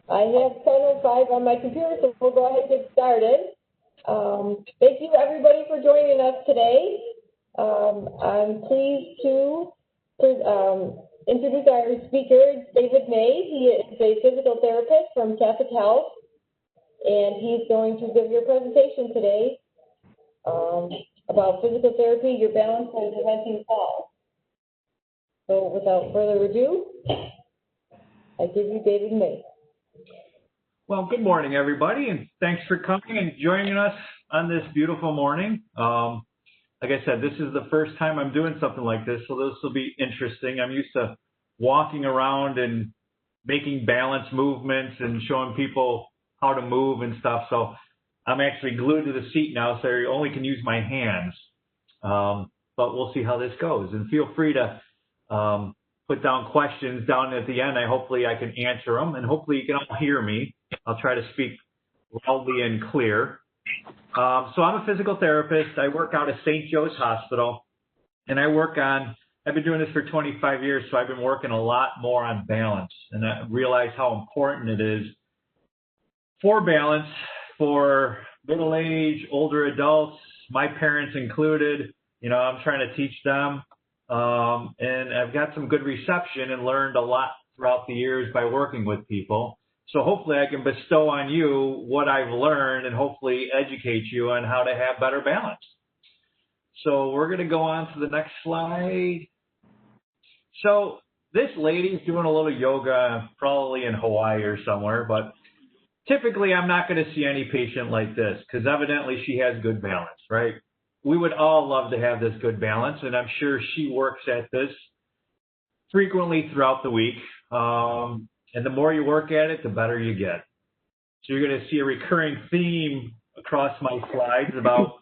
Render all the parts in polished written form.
I have 10:05 on my computer, so we'll go ahead and get started. Thank you, everybody, for joining us today. I'm pleased to introduce our speaker, David May. He is a physical therapist from Catholic Health, and he's going to give your presentation today about physical therapy, your balance, and preventing falls. So without further ado, I give you David May. Well, good morning, everybody, and thanks for coming and joining us on this beautiful morning. Like I said, this is the first time I'm doing something like this, so this will be interesting. I'm used to walking around and making balance movements and showing people how to move and stuff, so I'm actually glued to the seat now, so I only can use my hands. But we'll see how this goes, and feel free to put down questions down at the end. Hopefully I can answer them, and hopefully you can all hear me. I'll try to speak loudly and clear. So I'm a physical therapist. I work out at St. Joe's Hospital, and I've been doing this for 25 years, so I've been working a lot more on balance, and I realize how important it is for balance for middle-aged, older adults, my parents included. You know, I'm trying to teach them, and I've got some good reception and learned a lot throughout the years by working with people. So hopefully I can bestow on you what I've learned and hopefully educate you on how to have better balance. So we're going to go on to the next slide. So this lady's doing a little yoga, probably in Hawaii or somewhere, but typically I'm not going to see any patient like this because evidently she has good balance, right? We would all love to have this good balance, and I'm sure she works at this frequently throughout the week. And the more you work at it, the better you get. So you're going to see a recurring theme across my slides about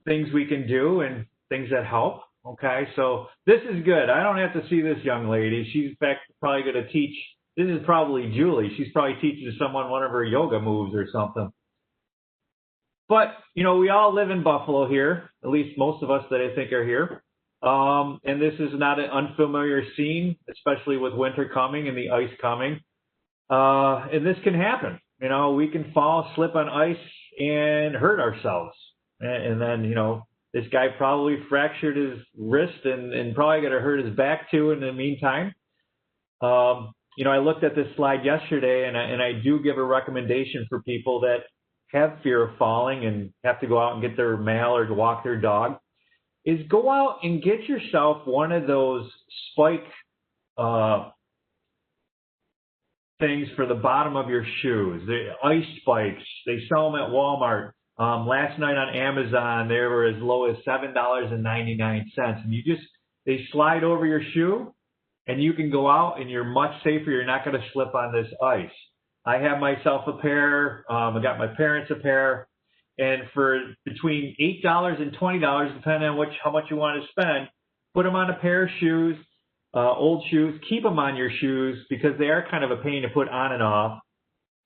things we can do and things that help. Okay, so this is good. I don't have to see this young lady. She's in fact probably going to teach. This is probably Julie. She's probably teaching someone one of her yoga moves or something. But, you know, we all live in Buffalo here, at least most of us that I think are here. And this is not an unfamiliar scene, especially with winter coming and the ice coming. And this can happen. You know, we can fall, slip on ice, and hurt ourselves. And then, you know, this guy probably fractured his wrist and probably going to hurt his back too in the meantime. You know, I looked at this slide yesterday, and I do give a recommendation for people that have fear of falling and have to go out and get their mail or to walk their dog, is go out and get yourself one of those spike things for the bottom of your shoes. The ice spikes, they sell them at Walmart. Last night on Amazon, they were as low as $7.99. And they slide over your shoe, and you can go out and you're much safer. You're not going to slip on this ice. I have myself a pair. I got my parents a pair. And for between $8 and $20, depending on how much you want to spend, put them on a pair of shoes, old shoes. Keep them on your shoes because they are kind of a pain to put on and off.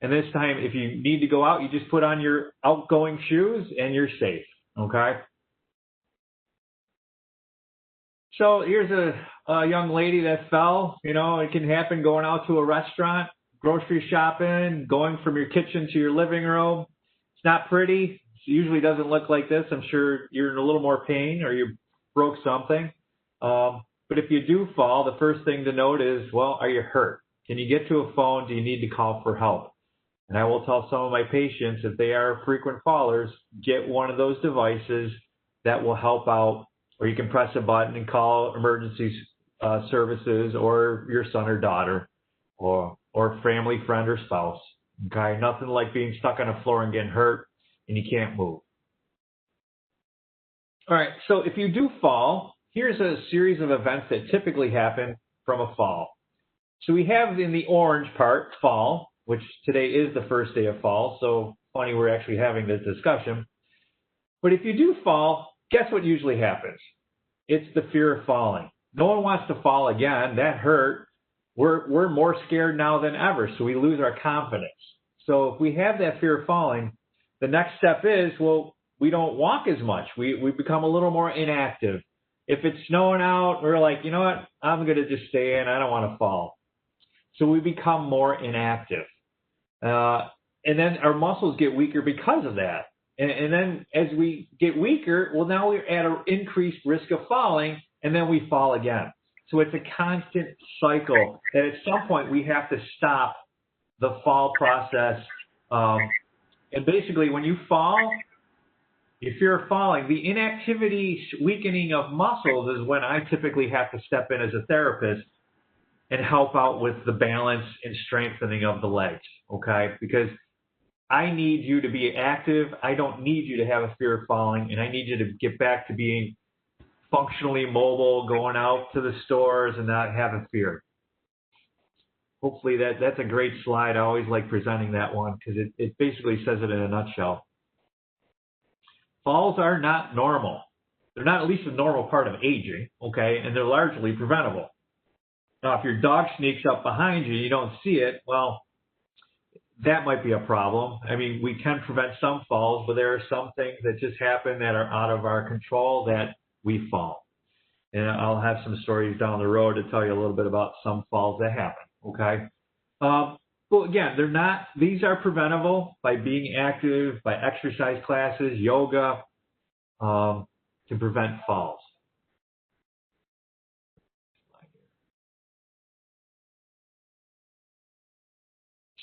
And this time, if you need to go out, you just put on your outgoing shoes and you're safe, okay? So here's a young lady that fell. You know, it can happen going out to a restaurant, grocery shopping, going from your kitchen to your living room. It's not pretty. It usually doesn't look like this. I'm sure you're in a little more pain or you broke something. But if you do fall, the first thing to note is, well, are you hurt? Can you get to a phone? Do you need to call for help? And I will tell some of my patients, if they are frequent fallers, get one of those devices that will help out, or you can press a button and call emergency services or your son or daughter or family, friend, or spouse. Okay, nothing like being stuck on a floor and getting hurt and you can't move. All right, so if you do fall, here's a series of events that typically happen from a fall. So we have in the orange part, fall, which today is the first day of fall, so funny we're actually having this discussion. But if you do fall, guess what usually happens? It's the fear of falling. No one wants to fall again. That hurt. We're more scared now than ever, so we lose our confidence. So if we have that fear of falling, the next step is, well, we don't walk as much. We become a little more inactive. If it's snowing out, we're like, you know what? I'm going to just stay in. I don't want to fall. So we become more inactive. And then our muscles get weaker because of that. And then as we get weaker, well, now we're at an increased risk of falling, and then we fall again. So it's a constant cycle that at some point we have to stop the fall process. And basically, when you fall, if you're falling, the inactivity weakening of muscles is when I typically have to step in as a therapist and help out with the balance and strengthening of the legs, okay? Because I need you to be active. I don't need you to have a fear of falling, and I need you to get back to being functionally mobile, going out to the stores and not having fear. Hopefully that's a great slide. I always like presenting that one because it basically says it in a nutshell. Falls are not normal. They're not at least a normal part of aging, okay, and they're largely preventable. Now, if your dog sneaks up behind you and you don't see it, well, that might be a problem. I mean, we can prevent some falls, but there are some things that just happen that are out of our control that we fall. And I'll have some stories down the road to tell you a little bit about some falls that happen, okay? Well, again, these are preventable by being active, by exercise classes, yoga, to prevent falls.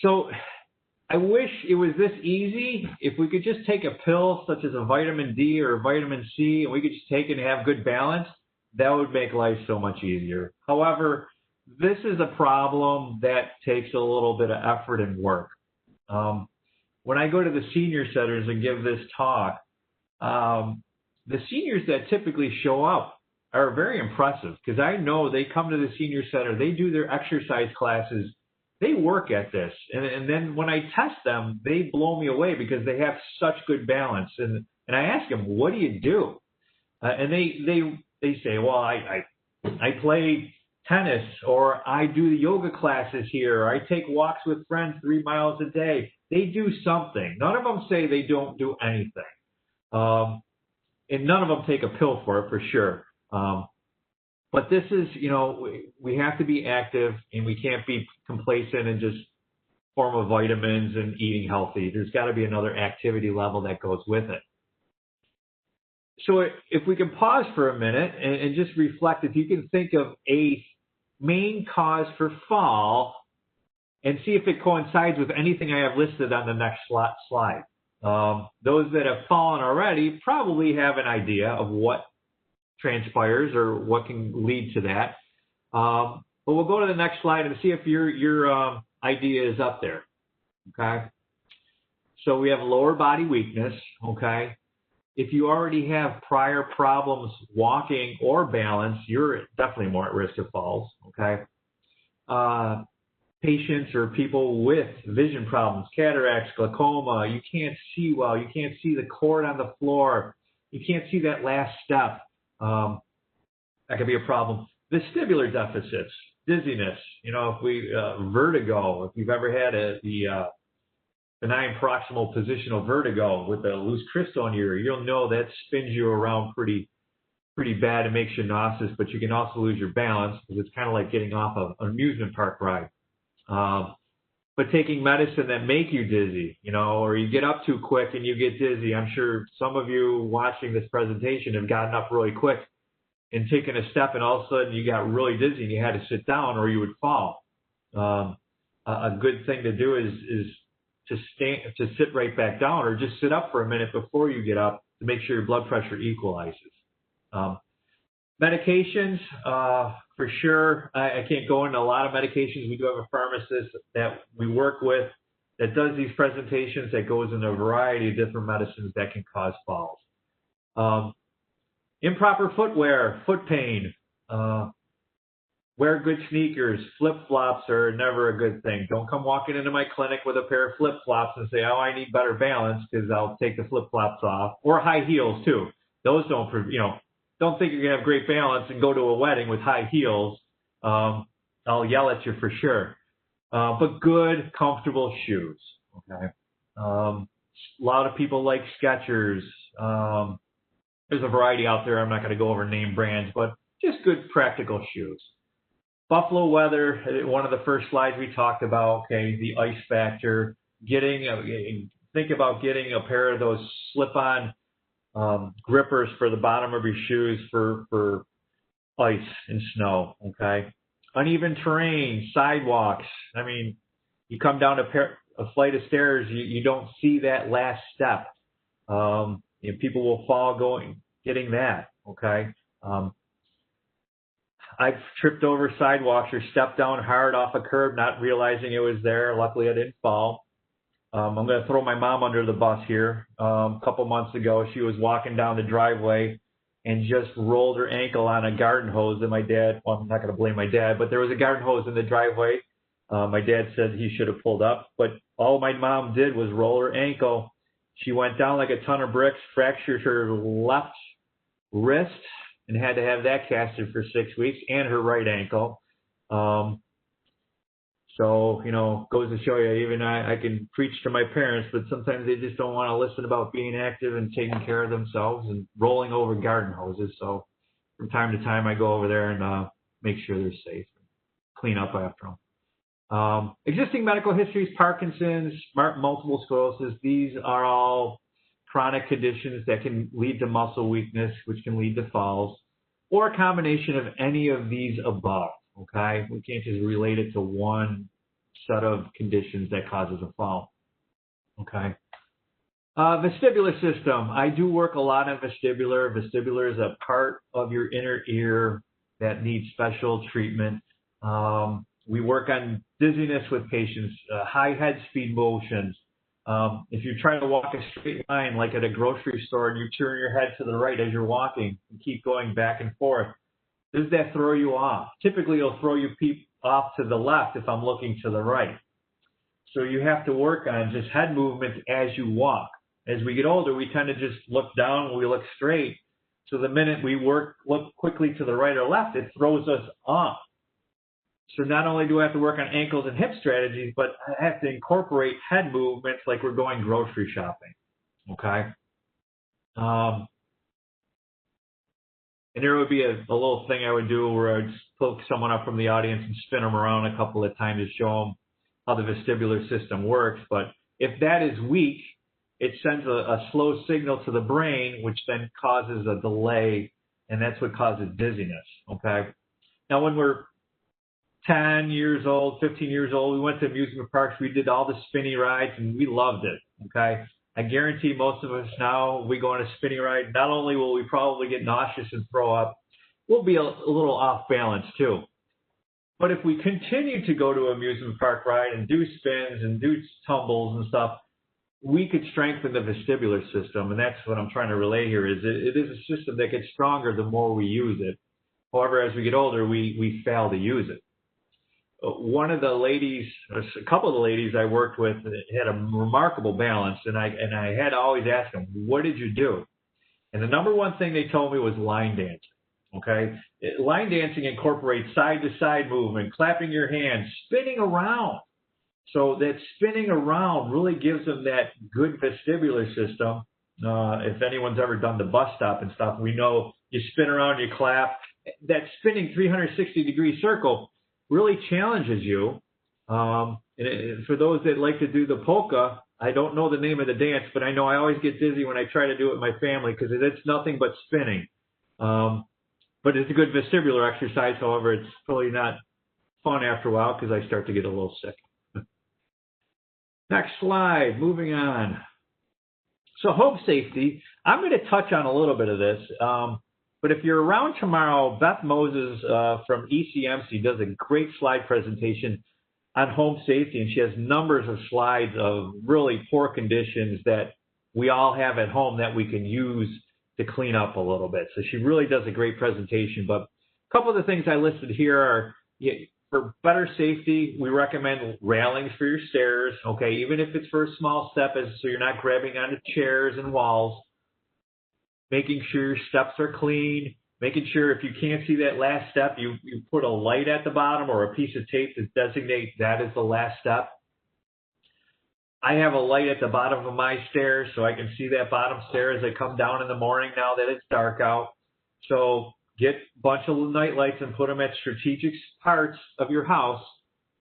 So I wish it was this easy. If we could just take a pill such as a vitamin D or a vitamin C and we could just take it and have good balance, that would make life so much easier. However, this is a problem that takes a little bit of effort and work. When I go to the senior centers and give this talk, the seniors that typically show up are very impressive because I know they come to the senior center, they do their exercise classes, they work at this. And then when I test them, they blow me away because they have such good balance. And I ask them, what do you do? And they say, well, I play tennis, or I do the yoga classes here, or I take walks with friends 3 miles a day. They do something. None of them say they don't do anything. And none of them take a pill for it, for sure. But this is, we have to be active, and we can't be complacent and just form of vitamins and eating healthy. There's got to be another activity level that goes with it. So if we can pause for a minute and just reflect, if you can think of a main cause for fall and see if it coincides with anything I have listed on the next slide. Those that have fallen already probably have an idea of what transpires or what can lead to that. But we'll go to the next slide and see if your idea is up there. Okay. So we have lower body weakness. Okay. If you already have prior problems walking or balance, you're definitely more at risk of falls. Okay. Patients or people with vision problems, cataracts, glaucoma, you can't see well, you can't see the cord on the floor, you can't see that last step. That could be a problem. Vestibular deficits, dizziness, vertigo. If you've ever had the benign proximal positional vertigo with a loose crystal in your ear, you'll know that spins you around pretty bad and makes you nauseous, but you can also lose your balance because it's kind of like getting off of an amusement park ride. But taking medicine that make you dizzy, or you get up too quick and you get dizzy. I'm sure some of you watching this presentation have gotten up really quick and taken a step, and all of a sudden you got really dizzy and you had to sit down or you would fall. A good thing to do is to sit right back down, or just sit up for a minute before you get up to make sure your blood pressure equalizes. Medications, for sure. I can't go into a lot of medications. We do have a pharmacist that we work with that does these presentations, that goes into a variety of different medicines that can cause falls. Improper footwear, foot pain. Wear good sneakers. Flip-flops are never a good thing. Don't come walking into my clinic with a pair of flip-flops and say, oh, I need better balance, because I'll take the flip-flops off. Or high heels, too. Those don't think you're going to have great balance and go to a wedding with high heels. I'll yell at you for sure. But good, comfortable shoes. Okay. A lot of people like Skechers. There's a variety out there. I'm not going to go over name brands, but just good, practical shoes. Buffalo weather, one of the first slides we talked about, okay, the ice factor. think about getting a pair of those slip-on grippers for the bottom of your shoes for ice and snow, okay? Uneven terrain, sidewalks. I mean, you come down a flight of stairs, you don't see that last step. People will fall getting that, okay? I've tripped over sidewalks or stepped down hard off a curb, not realizing it was there. Luckily, I didn't fall. I'm going to throw my mom under the bus here. A couple months ago, she was walking down the driveway and just rolled her ankle on a garden hose that my dad, well, I'm not going to blame my dad, but there was a garden hose in the driveway. My dad said he should have pulled up, but all my mom did was roll her ankle. She went down like a ton of bricks, fractured her left wrist, and had to have that casted for 6 weeks, and her right ankle. So, goes to show you, even I can preach to my parents, but sometimes they just don't want to listen about being active and taking care of themselves and rolling over garden hoses. So from time to time, I go over there and make sure they're safe, clean up after them. Existing medical histories, Parkinson's, multiple sclerosis, these are all chronic conditions that can lead to muscle weakness, which can lead to falls, or a combination of any of these above, okay? We can't just relate it to one set of conditions that causes a fall, okay? Vestibular system. I do work a lot on vestibular. Vestibular is a part of your inner ear that needs special treatment. We work on dizziness with patients, high head speed motions. If you're trying to walk a straight line, like at a grocery store, and you turn your head to the right as you're walking and keep going back and forth, does that throw you off? Typically, it'll throw you off to the left if I'm looking to the right. So you have to work on just head movement as you walk. As we get older, we tend to just look down when we look straight. So the minute we look quickly to the right or left, it throws us off. So not only do I have to work on ankles and hip strategies, but I have to incorporate head movements like we're going grocery shopping, okay? And there would be a little thing I would do where I'd poke someone up from the audience and spin them around a couple of times to show them how the vestibular system works. But if that is weak, it sends a slow signal to the brain, which then causes a delay, and that's what causes dizziness, okay? Now, when we're 10 years old, 15 years old, we went to amusement parks, we did all the spinny rides, and we loved it, okay? I guarantee most of us now, we go on a spinny ride, not only will we probably get nauseous and throw up, we'll be a little off balance too. But if we continue to go to an amusement park ride and do spins and do tumbles and stuff, we could strengthen the vestibular system, and that's what I'm trying to relay here, is it is a system that gets stronger the more we use it. However, as we get older, we fail to use it. One of the ladies, a couple of the ladies I worked with had a remarkable balance, and I had to always ask them, what did you do? And the number one thing they told me was line dancing, okay? Line dancing incorporates side-to-side movement, clapping your hands, spinning around. So that spinning around really gives them that good vestibular system. If anyone's ever done the bus stop and stuff, we know you spin around, you clap. That spinning 360-degree circle really challenges you. And for those that like to do the polka, I don't know the name of the dance, but I know I always get dizzy when I try to do it with my family because it's nothing but spinning. But it's a good vestibular exercise. However, it's probably not fun after a while because I start to get a little sick. Next slide, moving on. So home safety, I'm going to touch on a little bit of this. But if you're around tomorrow, Beth Moses from ECMC does a great slide presentation on home safety, and she has numbers of slides of really poor conditions that we all have at home that we can use to clean up a little bit. So she really does a great presentation. But a couple of the things I listed here are, for better safety, we recommend railings for your stairs, okay, even if it's for a small step, so you're not grabbing onto chairs and walls. Making sure your steps are clean, making sure if you can't see that last step, you put a light at the bottom or a piece of tape to designate that as the last step. I have a light at the bottom of my stairs so I can see that bottom stair as I come down in the morning now that it's dark out. So get a bunch of night lights and put them at strategic parts of your house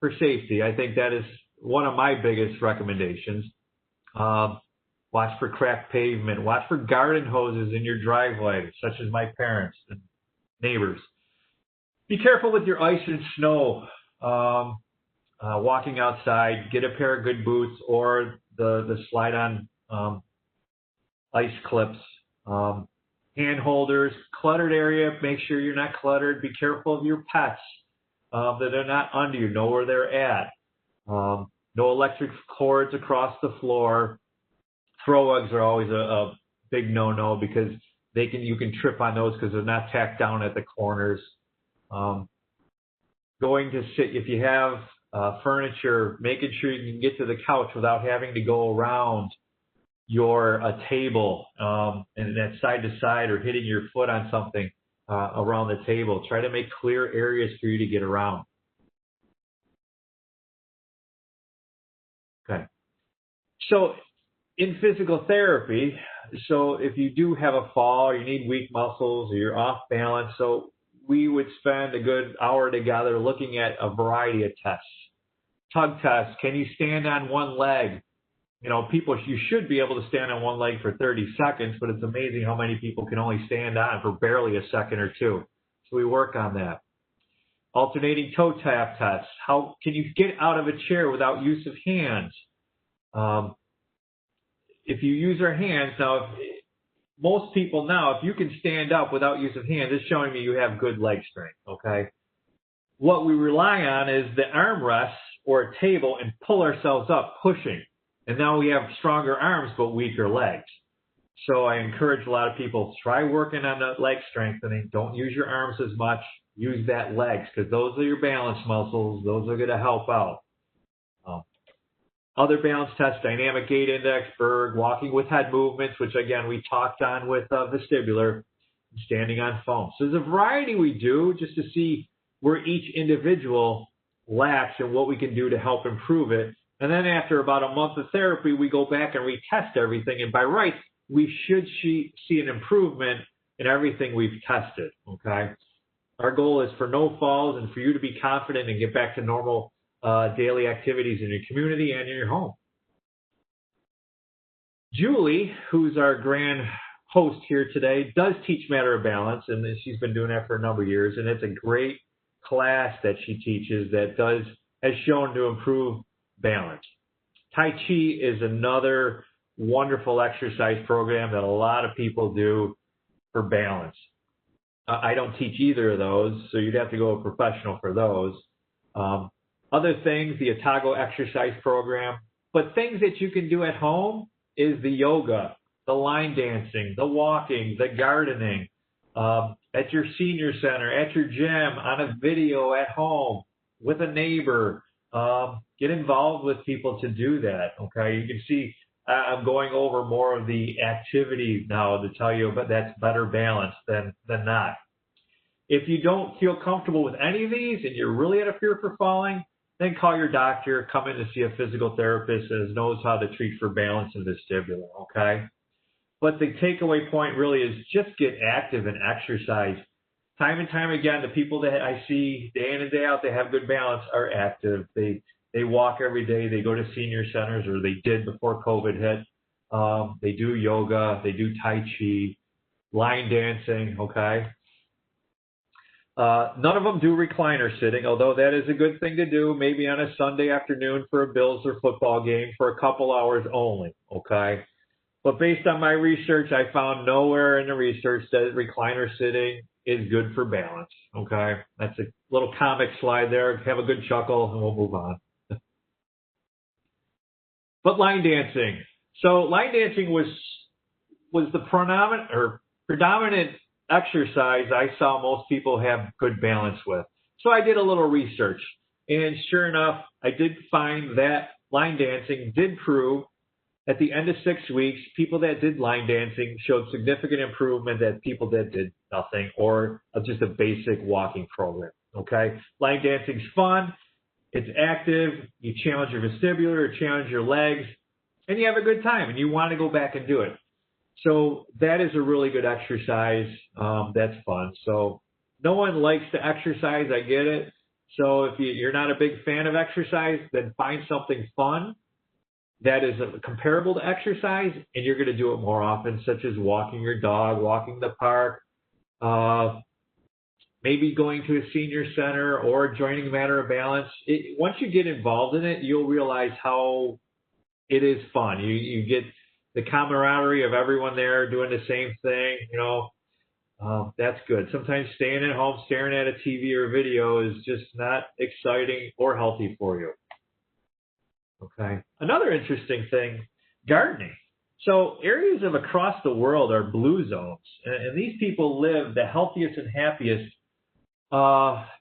for safety. I think that is one of my biggest recommendations. Watch for cracked pavement. Watch for garden hoses in your driveway, such as my parents and neighbors. Be careful with your ice and snow. Walking outside, get a pair of good boots or the slide-on ice clips. Hand holders, cluttered area, make sure you're not cluttered. Be careful of your pets, that they're not under you. Know where they're at. No electric cords across the floor. Throw rugs are always a big no-no because you can trip on those because they're not tacked down at the corners. Going to sit, if you have furniture, making sure you can get to the couch without having to go around your table and that side to side or hitting your foot on something around the table. Try to make clear areas for you to get around. Okay. So in physical therapy, so if you do have a fall, or you need weak muscles, or you're off balance, so we would spend a good hour together looking at a variety of tests. Tug test, can you stand on one leg? You know, you should be able to stand on one leg for 30 seconds, but it's amazing how many people can only stand on for barely a second or two. So we work on that. Alternating toe tap tests. How can you get out of a chair without use of hands? If you use our hands, now, most people now, if you can stand up without use of hands, it's showing me you have good leg strength, okay? What we rely on is the armrests or a table and pull ourselves up, pushing. And now we have stronger arms but weaker legs. So I encourage a lot of people, try working on the leg strengthening. Don't use your arms as much. Use that legs because those are your balance muscles. Those are going to help out. Other balance tests, dynamic gait index, Berg, walking with head movements, which again we talked on with vestibular, standing on foam. So there's a variety we do just to see where each individual lacks and what we can do to help improve it. And then after about a month of therapy, we go back and retest everything. And by rights, we should see an improvement in everything we've tested, okay? Our goal is for no falls and for you to be confident and get back to normal daily activities in your community and in your home. Julie, who's our grand host here today, does teach Matter of Balance, and she's been doing that for a number of years, and it's a great class that she teaches that has shown to improve balance. Tai Chi is another wonderful exercise program that a lot of people do for balance. I don't teach either of those, so you'd have to go to a professional for those. Other things, the Otago exercise program, but things that you can do at home is the yoga, the line dancing, the walking, the gardening, at your senior center, at your gym, on a video at home, with a neighbor. Get involved with people to do that, okay? You can see I'm going over more of the activity now to tell you about that's better balance than not. If you don't feel comfortable with any of these and you're really at a fear for falling, then call your doctor, come in to see a physical therapist that knows how to treat for balance and vestibular, okay? But the takeaway point really is just get active and exercise. Time and time again, the people that I see day in and day out, they have good balance, are active. They walk every day. They go to senior centers, or they did before COVID hit. They do yoga. They do Tai Chi, line dancing, okay? None of them do recliner sitting, although that is a good thing to do, maybe on a Sunday afternoon for a Bills or football game for a couple hours only, okay? But based on my research, I found nowhere in the research that recliner sitting is good for balance, okay? That's a little comic slide there. Have a good chuckle, and we'll move on. But line dancing. So line dancing was the predominant exercise I saw most people have good balance with. So I did a little research, and sure enough, I did find that line dancing did prove at the end of 6 weeks, people that did line dancing showed significant improvement than people that did nothing or just a basic walking program, okay? Line dancing's fun. It's active. You challenge your vestibular, challenge your legs, and you have a good time, and you want to go back and do it. So that is a really good exercise. That's fun. So no one likes to exercise. I get it. So if you're not a big fan of exercise, then find something fun that is comparable to exercise, and you're going to do it more often, such as walking your dog, walking the park, maybe going to a senior center or joining Matter of Balance. Once you get involved in it, you'll realize how it is fun. You get the camaraderie of everyone there doing the same thing, that's good. Sometimes staying at home, staring at a TV or video is just not exciting or healthy for you. Okay. Another interesting thing, gardening. So areas of across the world are blue zones, and these people live the healthiest and happiest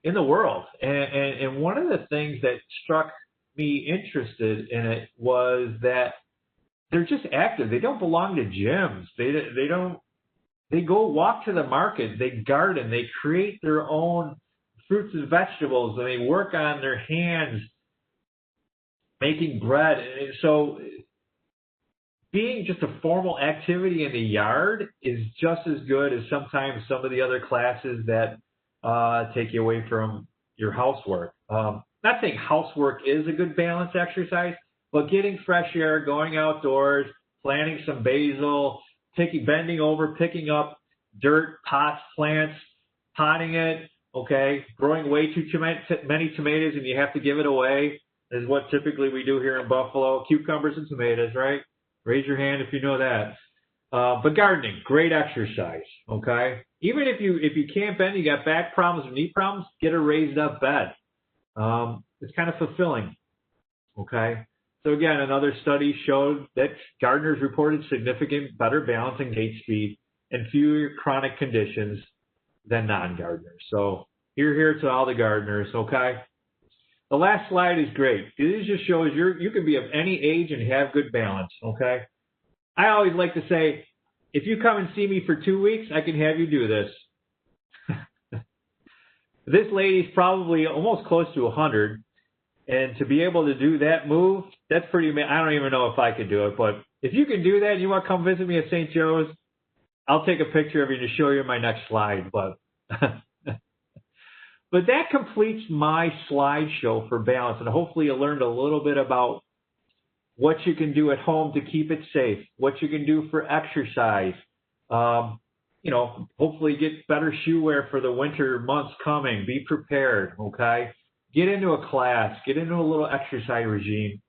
in the world. And one of the things that struck me interested in it was that they're just active. They don't belong to gyms. They go walk to the market. They garden. They create their own fruits and vegetables, and they work on their hands making bread. And so being just a formal activity in the yard is just as good as sometimes some of the other classes that take you away from your housework. Not saying housework is a good balanced exercise, but getting fresh air, going outdoors, planting some basil, bending over, picking up dirt, pots, plants, potting it, okay, growing way too many tomatoes and you have to give it away is what typically we do here in Buffalo. Cucumbers and tomatoes, right? Raise your hand if you know that. But gardening, great exercise, okay? Even if you can't bend, you got back problems or knee problems, get a raised up bed. It's kind of fulfilling, okay? So again, another study showed that gardeners reported significant better balance and gait speed and fewer chronic conditions than non-gardeners. So here to all the gardeners, okay? The last slide is great. It just shows you can be of any age and have good balance, okay? I always like to say, if you come and see me for 2 weeks, I can have you do this. This lady's probably almost close to 100, and to be able to do that move, that's pretty amazing. I don't even know if I could do it, but if you can do that and you want to come visit me at St. Joe's, I'll take a picture of you to show you in my next slide. But that completes my slideshow for balance, and hopefully you learned a little bit about what you can do at home to keep it safe, what you can do for exercise, hopefully get better shoe wear for the winter months coming. Be prepared, okay? Get into a class, get into a little exercise regime,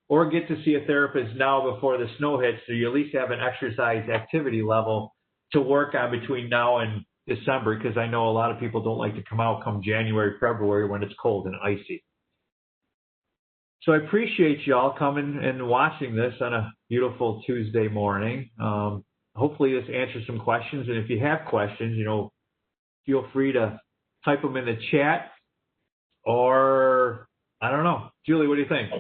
or get to see a therapist now before the snow hits so you at least have an exercise activity level to work on between now and December, because I know a lot of people don't like to come out come January, February when it's cold and icy. So I appreciate y'all coming and watching this on a beautiful Tuesday morning. Hopefully this answers some questions, and if you have questions, feel free to type them in the chat, or I don't know. Julie, what do you think?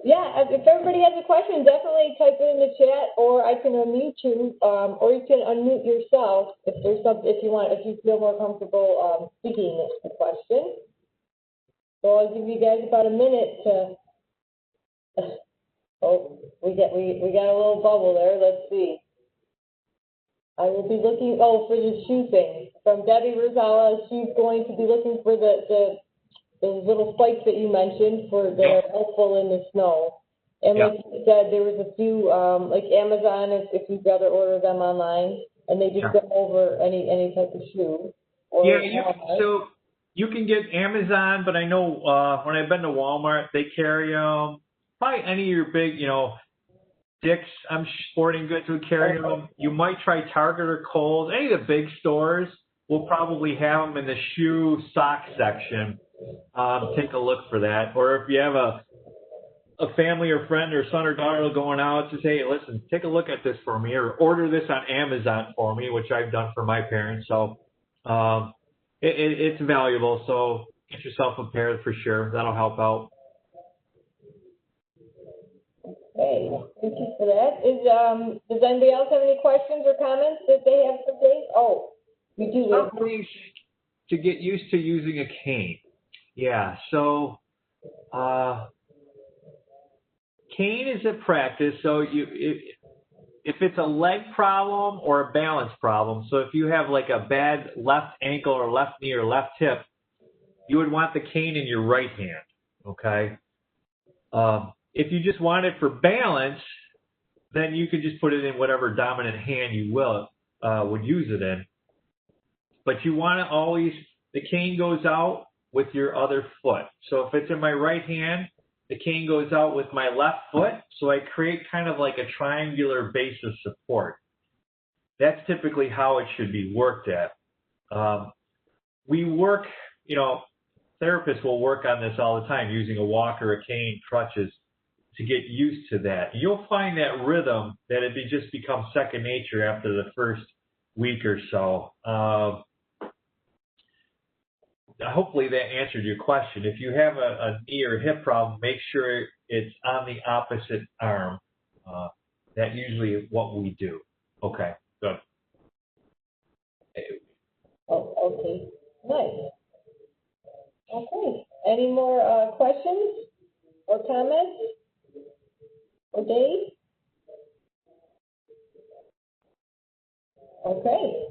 Yeah, if everybody has a question, definitely type it in the chat, or I can unmute you, or you can unmute yourself if there's something, if you feel more comfortable speaking the question. So I'll give you guys about a minute to. Oh, we got a little bubble there. Let's see. I will be looking. Oh, for the shoe thing from Debbie Rosales. She's going to be looking for the little spikes that you mentioned that are helpful in the snow. And like you said, there was a few like Amazon if you'd rather order them online, and they just go over any type of shoe. So you can get Amazon, but I know when I've been to Walmart, they carry probably any of your big, Dick's, Sporting Goods would carry them. You might try Target or Kohl's. Any of the big stores will probably have them in the shoe sock section. Take a look for that. Or if you have a family or friend or son or daughter going out, just say, hey, listen, take a look at this for me, or order this on Amazon for me, which I've done for my parents. So it's valuable. So get yourself a pair for sure. That'll help out. Okay, thank you for that. Does anybody else have any questions or comments that they have for Dave? Oh, you do. Some ways to get used to using a cane. Yeah, so cane is a practice. So if it's a leg problem or a balance problem, so if you have like a bad left ankle or left knee or left hip, you would want the cane in your right hand, okay? If you just want it for balance, then you could just put it in whatever dominant hand you would use it in. But you want to always, the cane goes out with your other foot. So if it's in my right hand, the cane goes out with my left foot. So I create kind of like a triangular base of support. That's typically how it should be worked at. We work, therapists will work on this all the time using a walker, a cane, crutches to get used to that. You'll find that rhythm that it just becomes second nature after the first week or so. Hopefully that answered your question. If you have a knee or hip problem, make sure it's on the opposite arm. That's usually what we do. Okay, good. Oh, okay, nice. Okay, any more questions or comments? Or Dave? Okay.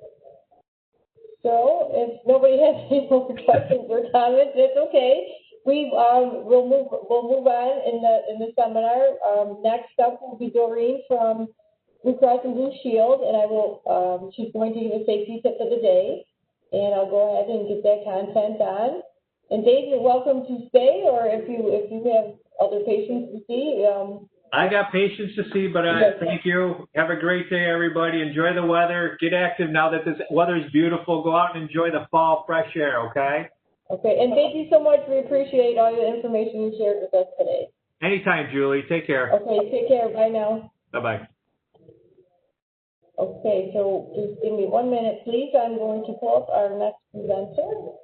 So if nobody has any more questions or comments, it's okay. We'll move on in the seminar. Next up will be Doreen from Blue Cross and Blue Shield, and she's going to give a safety tip of the day, and I'll go ahead and get that content on. And Dave, you're welcome to stay, or if you have other patients to see. I got patients to see, but thank you. Have a great day, everybody. Enjoy the weather. Get active now that this weather is beautiful. Go out and enjoy the fall fresh air, okay? Okay, and thank you so much. We appreciate all the information you shared with us today. Anytime, Julie. Take care. Okay, take care. Bye now. Bye-bye. Okay, so just give me 1 minute, please. I'm going to pull up our next presenter.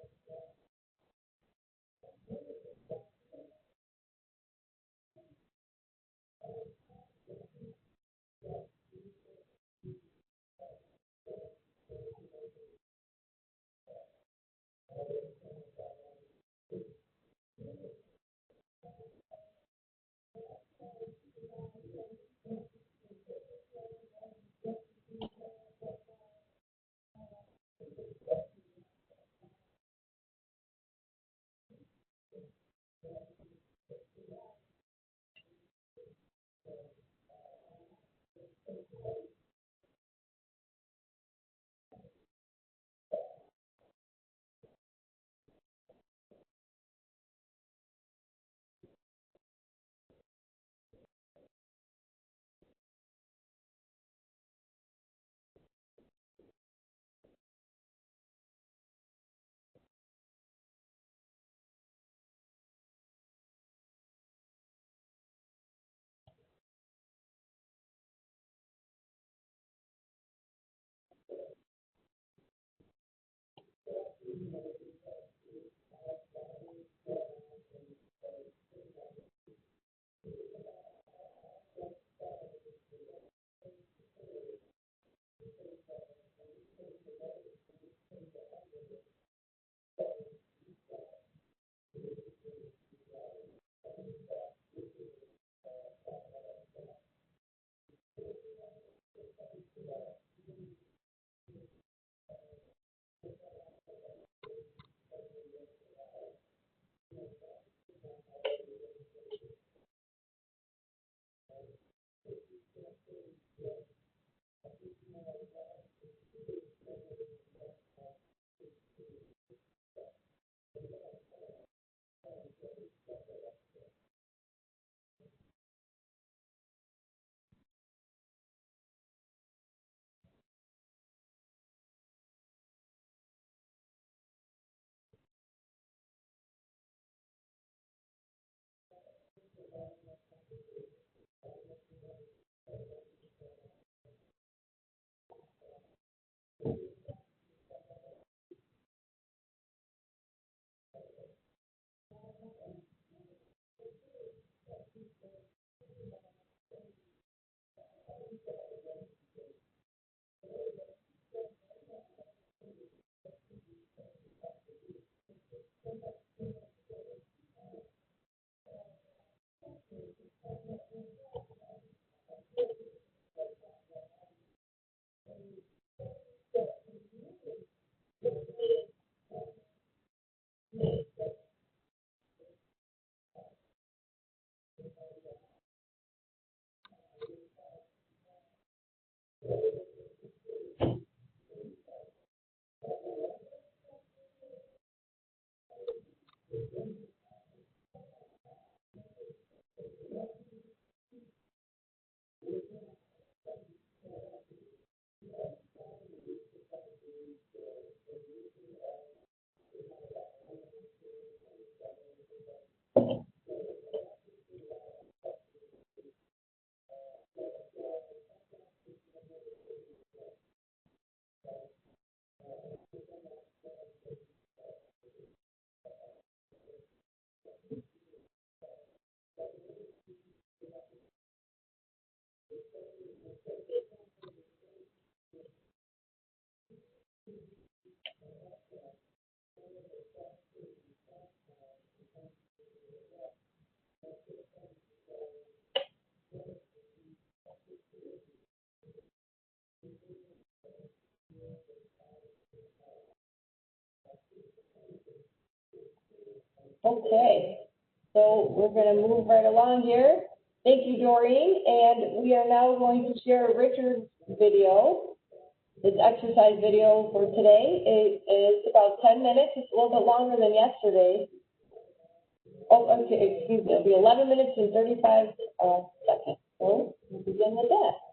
we're going to move right along here. Thank you, Doreen. And we are now going to share Richard's video, his exercise video for today. It is about 10 minutes. It's a little bit longer than yesterday. Oh, okay, excuse me. It'll be 11 minutes and 35 seconds. So we'll begin with that.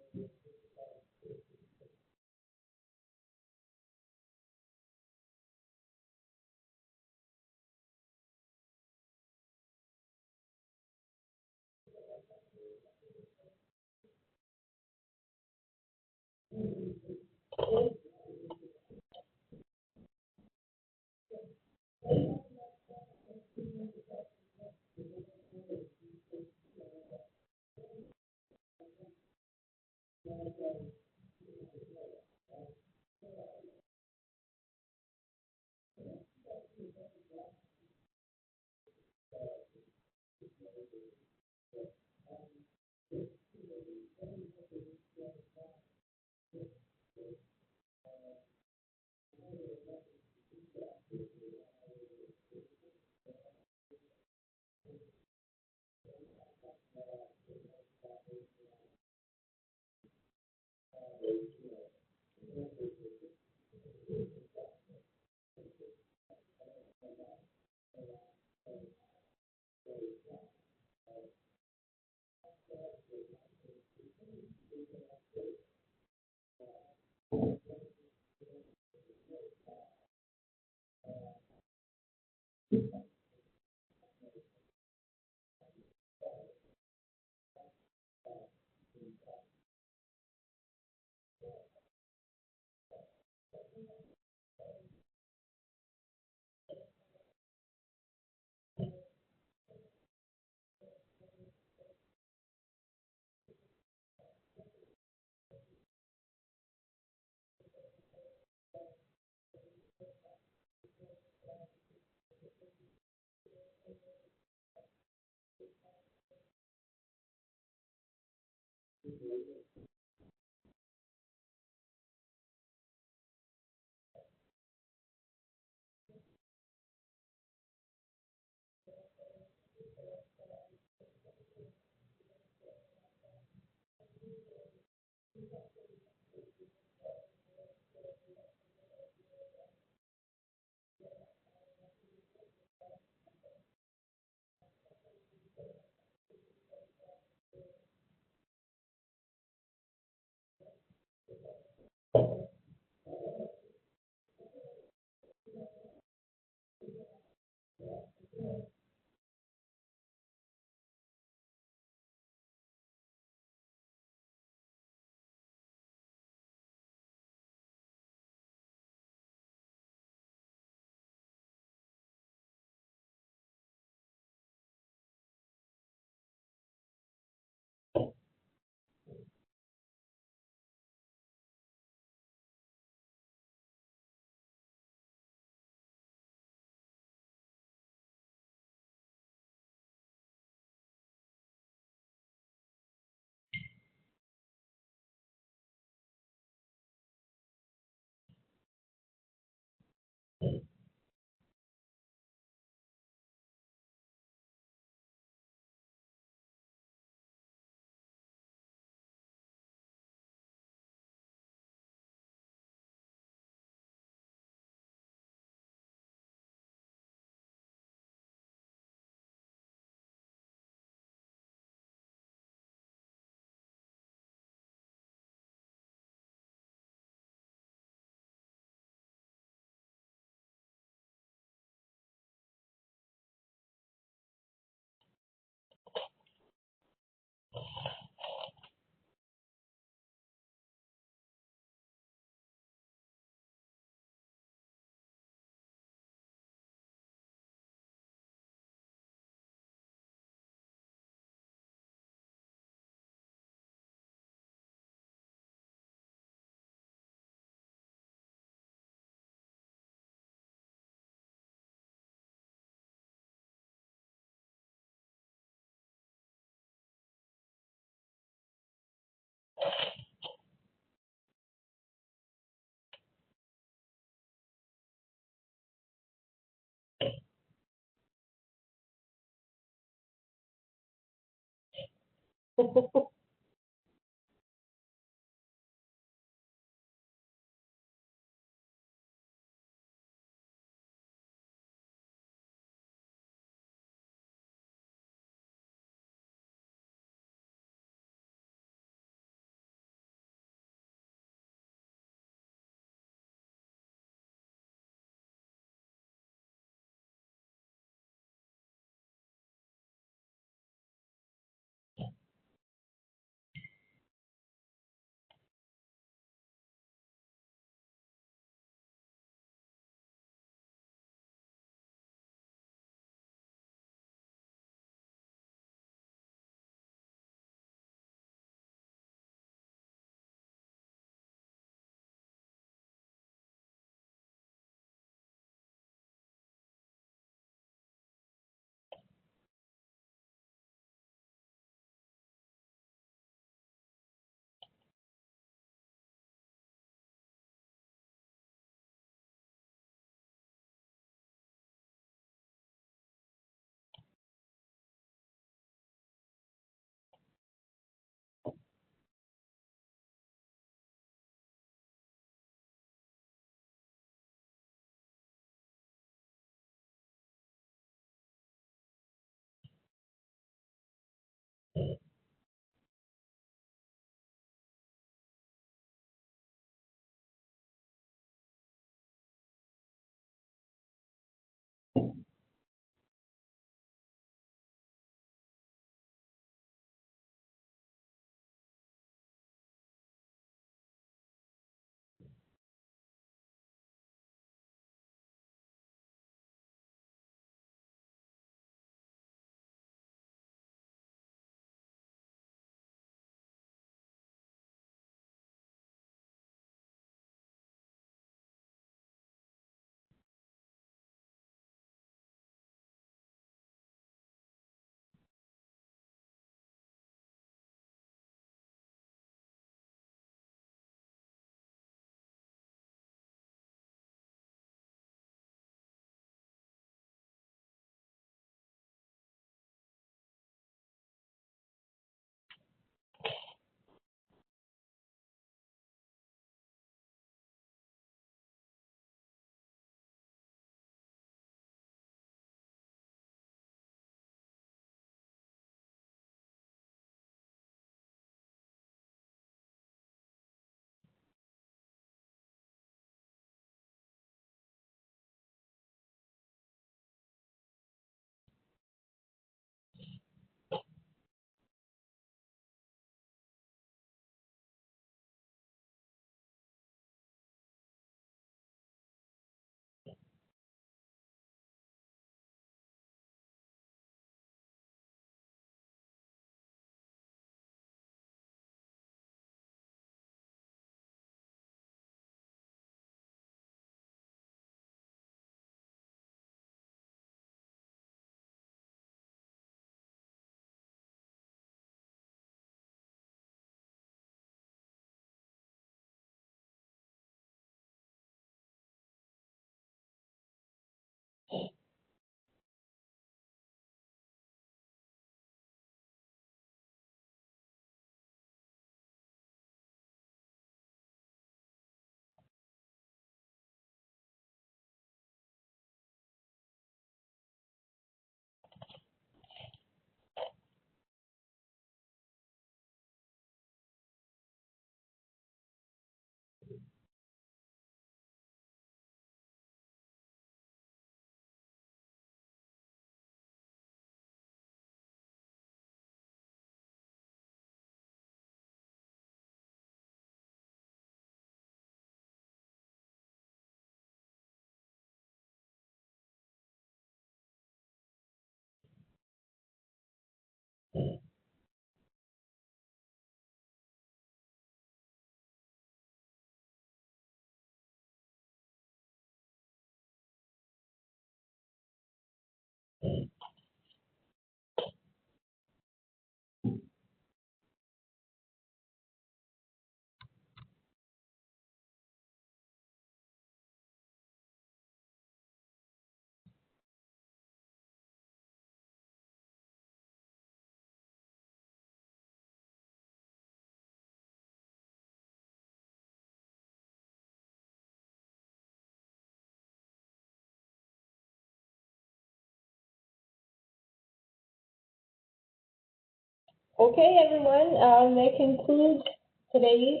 Okay, everyone, that concludes today's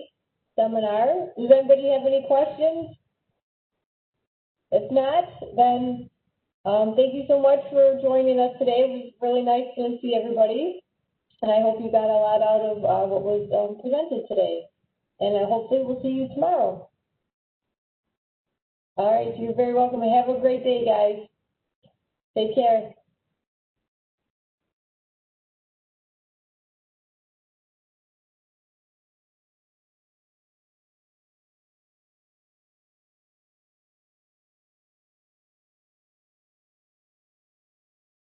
seminar. Does anybody have any questions? If not, then thank you so much for joining us today. It was really nice to see everybody, and I hope you got a lot out of what was presented today. And hopefully we'll see you tomorrow. All right, you're very welcome. Have a great day, guys. Take care.